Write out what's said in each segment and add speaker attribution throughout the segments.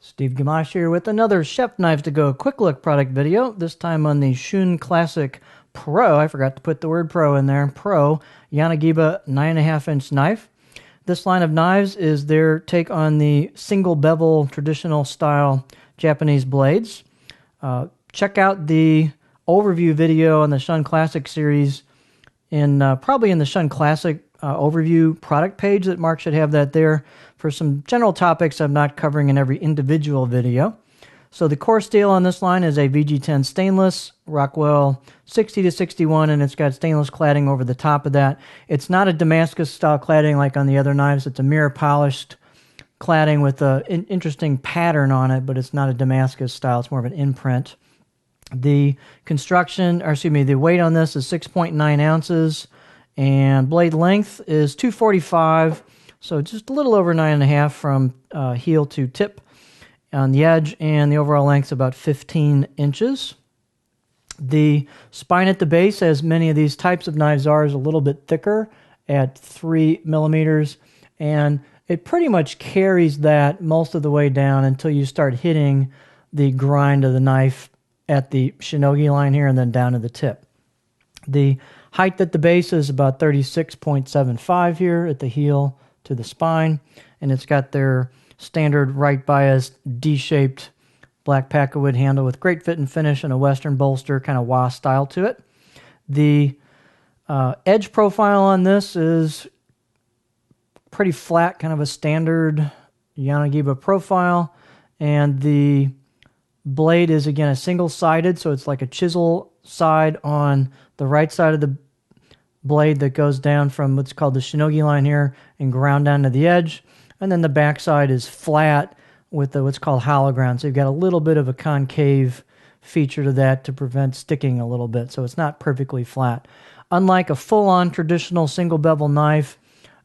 Speaker 1: Steve Gamache here with another Chef Knives to Go quick look product video, this time on the Shun Classic Pro. I forgot to put the word Pro in there. Pro Yanagiba 9.5-inch knife. This line of knives is their take on the single bevel traditional style Japanese blades. Check out the overview video on the Shun Classic series probably in the Shun Classic overview product page that Mark should have that there for some general topics I'm not covering in every individual video. So the core steel on this line is a VG10 stainless, Rockwell 60 to 61, and it's got stainless cladding over the top of that. It's not a Damascus style cladding like on the other knives. It's a mirror polished cladding with an interesting pattern on it, but it's not a Damascus style. It's more of an imprint. The the weight on this is 6.9 ounces, and blade length is 245, so just a little over 9.5 from heel to tip on the edge, and the overall length is about 15 inches. The spine at the base, as many of these types of knives are, is a little bit thicker at 3 millimeters, and it pretty much carries that most of the way down until you start hitting the grind of the knife at the shinogi line here and then down to the tip. The height at the base is about 36.75 here at the heel to the spine, and it's got their standard right biased D-shaped black packawood handle with great fit and finish and a western bolster, kind of wah style to it. The edge profile on this is pretty flat, kind of a standard Yanagiba profile, and the blade is again a single-sided, so it's like a chisel side on the right side of the blade that goes down from what's called the shinogi line here and ground down to the edge, and then the back side is flat with what's called hollow ground, so you've got a little bit of a concave feature to that to prevent sticking a little bit, so it's not perfectly flat. Unlike a full-on traditional single bevel knife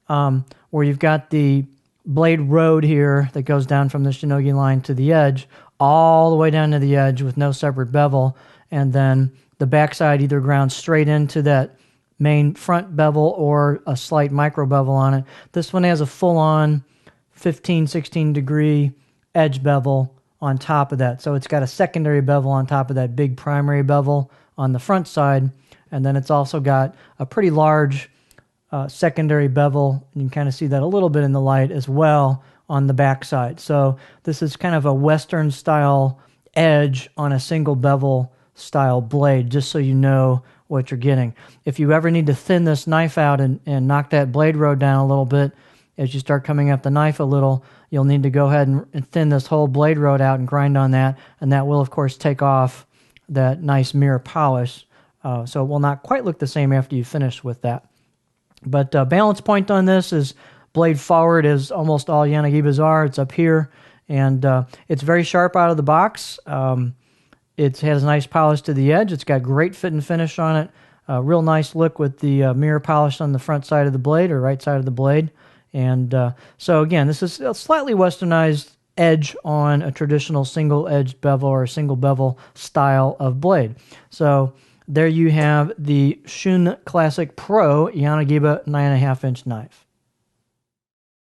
Speaker 1: where you've got the blade road here that goes down from the shinogi line to the edge, all the way down to the edge with no separate bevel, and then the backside either grounds straight into that main front bevel or a slight micro bevel on it. This one has a full-on 15, 16 degree edge bevel on top of that. So it's got a secondary bevel on top of that big primary bevel on the front side, and then it's also got a pretty large secondary bevel, and you can kind of see that a little bit in the light as well on the back side. So this is kind of a Western style edge on a single bevel style blade, just so you know what you're getting. If you ever need to thin this knife out and knock that blade road down a little bit, as you start coming up the knife a little, you'll need to go ahead and thin this whole blade road out and grind on that, and that will of course take off that nice mirror polish, so it will not quite look the same after you finish with that. But balance point on this is blade forward, as almost all Yanagibas are. It's up here, and it's very sharp out of the box. It has a nice polish to the edge. It's got great fit and finish on it. Real nice look with the mirror polish on the front side of the blade or right side of the blade. And so again, this is a slightly westernized edge on a traditional single-edged bevel or single bevel style of blade. So there you have the Shun Classic Pro Yanagiba 9.5-inch knife.